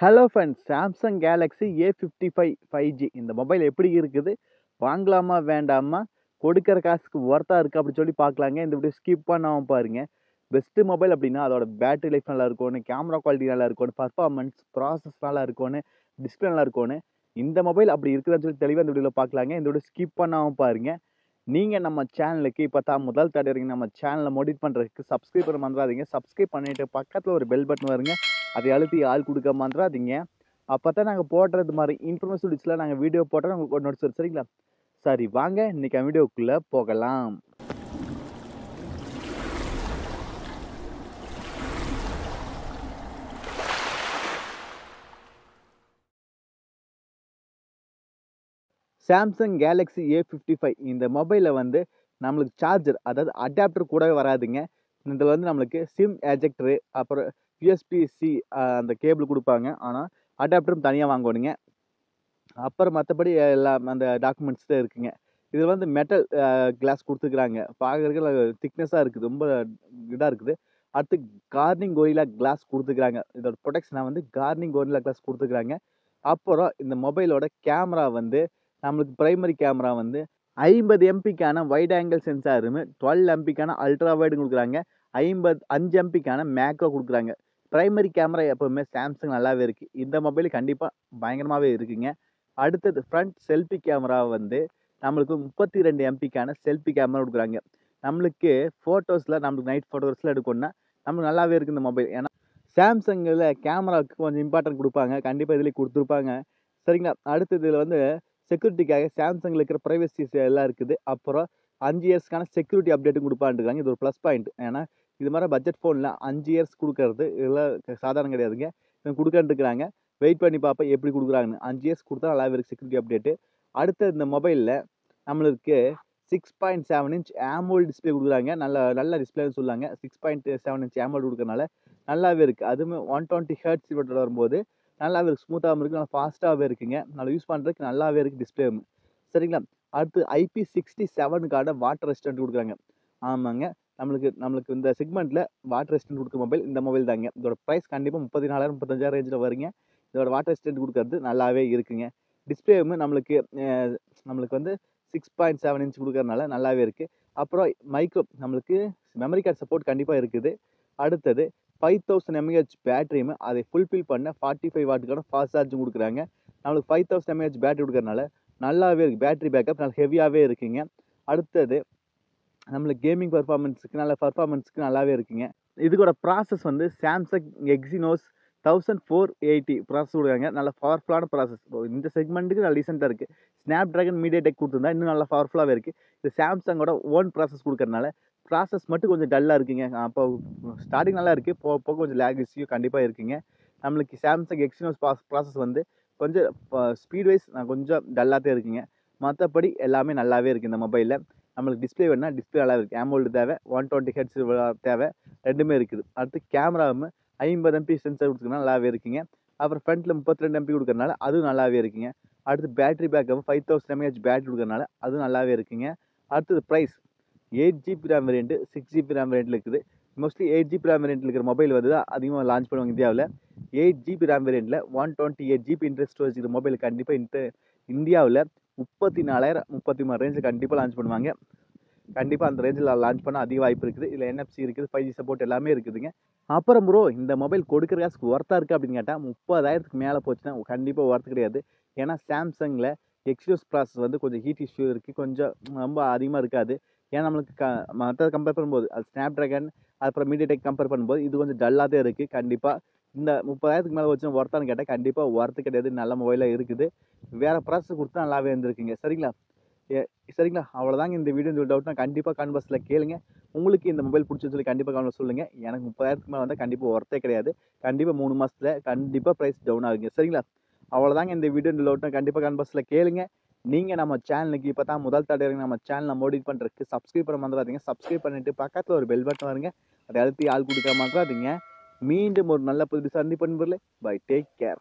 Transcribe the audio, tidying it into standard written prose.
Hello friends, Samsung Galaxy A55 5G இந்த mobile எப்படி இருக்குது? வாங்கலாமா வேண்டாமா? கொடுக்குற காசுக்கு ஒர்த்தா இருக்கா? அப்படி சொல்லி பார்க்கலாங்க. இந்த வீடியோ ஸ்கிப் பண்ணாம பாருங்க. பெஸ்ட் மொபைல் அப்படின்னா அதோட பேட்டரி லைஃப் நல்லா இருக்கணும், கேமரா குவாலிட்டி நல்லா இருக்கணும், பர்ஃபார்மன்ஸ், ப்ராசஸ் நல்லா இருக்கணும், டிஸ்பிளே நல்லா இருக்கணும். இந்த மொபைல் அப்படி இருக்குதான்னு சொல்லி தெளிவா இந்த வீடியோல பார்க்கலாங்க. இந்த வீடியோ ஸ்கிப் பண்ணாம பாருங்க. நீங்க நம்ம சேனலுக்கு இப்போ தான் முதல் தடவை வரீங்க, நம்ம சேனலை மோடிட் பண்ணுறதுக்கு சப்ஸ்கிரைப் பண்ண மறந்துடாதீங்க. சப்ஸ்கிரைப் பண்ணிட்டு பக்கத்தில் ஒரு பெல் பட்டன் வருங்க, அதை அழுத்தி ஆள் கொடுக்க மறந்துடாதீங்க. அப்போ தான் நாங்கள் போடுறது மாதிரி இன்ஃபர்மேஷன் டிஸ்ல நாங்கள் வீடியோ போட்டால் உங்களுக்கு நோட்ஸ் வரும். சரிங்களா? சரி, வாங்க இன்னைக்கு வீடியோக்குள்ளே போகலாம். சாம்சங் கேலக்ஸி A55 இந்த மொபைலில் வந்து நம்மளுக்கு சார்ஜர், அதாவது அடாப்டர் கூடவே வராதுங்க. இதில் வந்து நம்மளுக்கு சிம் எஜெக்டரு, அப்புறம் USB-C அந்த கேபிள் கொடுப்பாங்க. ஆனால் அடாப்டரும் தனியாக வாங்கணுங்க. அப்புறம் மற்றபடி எல்லாம் அந்த டாக்குமெண்ட்ஸ் தான் இருக்குங்க. இது வந்து மெட்டல் கிளாஸ் கொடுத்துருக்குறாங்க. பார்க்குறதுக்கு திக்னஸாக இருக்குது, ரொம்ப இதாக இருக்குது. அடுத்து கார்னிங் கொரில்லா கிளாஸ் கொடுத்துருக்குறாங்க. இதோட ப்ரொடெக்ஷனாக வந்து கார்னிங் கொரில்லா கிளாஸ் கொடுத்துருக்குறாங்க. அப்புறம் இந்த மொபைலோட கேமரா வந்து நம்மளுக்கு பிரைமரி கேமரா வந்து 50 எம்பிக்கான வைட் ஆங்கிள் சென்சாரும், 12 எம்பிக்கான அல்ட்ரா வைடு கொடுக்குறாங்க, 5 எம்பிக்கான மேக்ரோ கொடுக்குறாங்க. பிரைமரி கேமரா எப்பவுமே சாம்சங் நல்லாவே இருக்குது. இந்த மொபைல் கண்டிப்பாக பயங்கரமாகவே இருக்குங்க. அடுத்தது ஃப்ரண்ட் செல்ஃபி கேமரா வந்து நம்மளுக்கு 32 எம்பிக்கான செல்ஃபி கேமரா கொடுக்குறாங்க. நம்மளுக்கு ஃபோட்டோஸில் நம்மளுக்கு நைட் ஃபோட்டோஸ்லாம் எடுக்கணும்னா நம்மளுக்கு நல்லாவே இருக்குது இந்த மொபைல். ஏன்னா சாம்சங்கில் கேமராவுக்கு கொஞ்சம் இம்பார்ட்டன்ட் கொடுப்பாங்க, கண்டிப்பாக இதுலேயும் கொடுத்துருப்பாங்க. சரிங்களா? அடுத்தது இதில் வந்து செக்யூரிட்டிக்காக சாம்சங்கில் இருக்கிற ப்ரைவசிஸ் எல்லாம் இருக்குது. அப்புறம் 5 இயர்ஸ்க்கான செக்யூரிட்டி அப்டேட்டும் கொடுப்பான்ட்டுருக்காங்க. இது ஒரு ப்ளஸ் பாயிண்ட். ஏன்னா இது மாதிரி பட்ஜெட் ஃபோனில் 5 இயர்ஸ் கொடுக்கறது இதெல்லாம் சாதாரணம் கிடையாதுங்க. கொடுக்கன்ட்டுருக்குறாங்க. வெயிட் பண்ணி பார்ப்பேன் எப்படி கொடுக்குறாங்கன்னு. 5 இயர்ஸ் கொடுத்தா நல்லாவே இருக்குது செக்யூரிட்டி அப்டேட்டு. அடுத்த இந்த மொபைலில் நம்மளுக்கு 6.7 இன்ச் AMOLED டிஸ்பிளே கொடுக்குறாங்க. நல்ல டிஸ்பிளேன்னு சொல்லாங்க. 6.7 இன்ச் AMOLED கொடுக்கறனால நல்லாவே இருக்குது. அதுவுமே 120 ஹெர்ட்ஸ் வரும்போது நல்லாவே இருக்குது. ஸ்மூத்தாகவும் இருக்குது, நல்லா ஃபாஸ்ட்டாகவே இருக்குங்க. நல்லா யூஸ் பண்ணுறதுக்கு நல்லாவே இருக்குது டிஸ்பிளேவும். சரிங்களா? அடுத்து IP67க்கான வாட்டர் ரெசிஸ்டன்ட் கொடுக்குறாங்க. ஆமாங்க, நம்மளுக்கு இந்த செக்மெண்ட்டில் வாட்டர் ரெசிஸ்டன்ட் கொடுக்குற மொபைல் இந்த மொபைல் தாங்க. இதோட ப்ரைஸ் கண்டிப்பாக 34,000 35,000 ரேஞ்சில் வருங்க. இதோட வாட்டர் ரெசிஸ்டன்ட் கொடுக்கறது நல்லாவே இருக்குங்க. டிஸ்பிளேவும் நம்மளுக்கு வந்து 6.7 இன்ச் கொடுக்கறதுனால நல்லாவே இருக்குது. அப்புறம் நம்மளுக்கு மெமரி கார்டு சப்போர்ட் கண்டிப்பாக இருக்குது. அடுத்தது 5000 mAh பேட்டரியும் அதை ஃபுல்ஃபில் பண்ண 45 வாட்டுக்கான ஃபாஸ்ட் சார்ஜும் கொடுக்குறாங்க. நம்மளுக்கு 5000 mAh பேட்டரி கொடுக்கறதுனால நல்லாவே இருக்குது. பேட்டரி பேக்கப் நல்லா ஹெவியாகவே இருக்குங்க. அடுத்தது நம்மளுக்கு கேமிங் பர்ஃபார்மன்ஸுக்கு நல்லாவே இருக்குங்க. இதுக்கோட ப்ராசஸ் வந்து சாம்சங் எக்ஸினோஸ் 1480 ப்ராசஸ் கொடுக்குறாங்க. நல்ல பவர்ஃபுல்லான ப்ராசஸ். இந்த செக்மெண்ட்டுக்கு நல்லா ரீசெண்டாக இருக்குது. ஸ்னாப் ட்ராகன் மீடியாடெக் கொடுத்துருந்தா இன்னும் நல்லா பவர்ஃபுல்லாகவே இருக்குது. இது சாம்சங்கோட ஓன் ப்ராசஸ் கொடுக்கறதுனால ப்ராசஸ் மட்டும் கொஞ்சம் டல்லாக இருக்குங்க. அப்போ ஸ்டார்டிங் நல்லா இருக்குது, போக போக கொஞ்சம் லேக் இஷ்யூ கண்டிப்பாக இருக்குங்க. நம்மளுக்கு சாம்சங் எக்ஸினோஸ் ப்ராசஸ் வந்து கொஞ்சம் ஸ்பீட் வைஸ் கொஞ்சம் டல்லாக தான் இருக்குங்க. மற்றபடி எல்லாமே நல்லாவே இருக்குது இந்த மொபைலில். நம்மளுக்கு டிஸ்பிளே வேணுன்னா டிஸ்பிளே நல்லா இருக்குது. AMOLED தேவை, 120 ஹெர்ட்ஸ் தேவை, ரெண்டுமே இருக்குது. அடுத்து கேமராவும் 50 MP சென்சார் கொடுத்துருக்கனால நல்லாவே இருக்குங்க. அப்புறம் ஃப்ரண்ட்டில் 32 MP கொடுக்கறனால அதுவும் நல்லாவே இருக்குங்க. அடுத்து பேட்டரி பேக்கப் 5000 mAh பேட்டரி கொடுக்கறனால அதுவும் நல்லாவே இருக்குங்க. அடுத்தது price 8GB RAM variant, 6GB RAM வேரியண்ட்டில் இருக்குது. மோஸ்ட்லி 8GB RAM வேரியண்ட்டில் இருக்கிற மொபைல் வந்து அதிகமாக லான்ச் பண்ணுவாங்க இந்தியாவில். 8GB RAM வேரியண்ட்டில் 128GB internal storage இருக்கிற மொபைல் கண்டிப்பாக இந்தியாவில் 34,000 33,000 ரேஞ்சில் கண்டிப்பாக லான்ச் பண்ணுவாங்க. கண்டிப்பாக அந்த ரேஞ்சில் லான்ச் பண்ண அதிக வாய்ப்பு இருக்குது. இதில் NFC இருக்குது, 5G சப்போர்ட் எல்லாமே இருக்குதுங்க. அப்புறம் ப்ரோ, இந்த மொபைல் கொடுக்குற காசுக்கு ஒர்த்தா இருக்குது அப்படின்னு கேட்டால் 30,000க்கு மேலே போச்சுன்னா கண்டிப்பாக ஒர்த்து கிடையாது. ஏன்னா சாம்சங்கில் எக்ஸினோஸ் ப்ராசஸ் வந்து கொஞ்சம் ஹீட் இஷ்யூ இருக்குது, கொஞ்சம் ரொம்ப அதிகமாக இருக்காது. ஏன்னா நம்மளுக்கு மற்ற கம்பேர் பண்ணும்போது அது ஸ்னாப் ட்ராகன் அப்புறம் மீடியாடெக் கம்பேர் பண்ணும்போது இது கொஞ்சம் டல்லாக தான் இருக்குது. கண்டிப்பாக இந்த 30,000க்கு மேலே வச்சுன்னா ஒர்த்தான்னு கேட்டால் கண்டிப்பாக ஒர்த்து கிடையாது. நல்ல மொபைலாக இருக்குது. வேறு ப்ராசஸ் கொடுத்தா நல்லாவே இருந்திருக்குங்க. சரிங்களா? சரிங்களா? அவ்வளோதாங்க இந்த வீடியோ. இந்த டவுட்னா கண்டிப்பாக கமெண்ட் பாக்ஸில் கேளுங்க. உங்களுக்கு இந்த மொபைல் பிடிச்சது சொல்லி கண்டிப்பாக கமெண்ட் சொல்லுங்கள். எனக்கு 30,000க்கு மேலே வந்தால் கண்டிப்பாக ஒர்த்தே கிடையாது. கண்டிப்பாக 3 மாதத்தில் கண்டிப்பாக ப்ரைஸ் டவுன் ஆகுங்க. சரிங்களா? அவ்வளோதாங்க இந்த வீடியோ. இந்த டவுட்னா கண்டிப்பாக கமெண்ட் பாக்ஸில் கேளுங்க. நீங்கள் நம்ம சேனலுக்கு இப்போ தான் முதல் தடவை நம்ம சேனலை மோடிட் பண்ணுறதுக்கு சப்ஸ்கிரைப் பண்ண மறந்துடாதீங்க. சப்ஸ்கிரைப் பண்ணிவிட்டு பக்கத்தில் ஒரு பெல் பட்டன் வருங்க, அதை அழுத்தி ஆள் கொடுக்க மறந்துடாதீங்க. மீண்டும் ஒரு நல்ல புது சந்திப்பு. Bye, take care.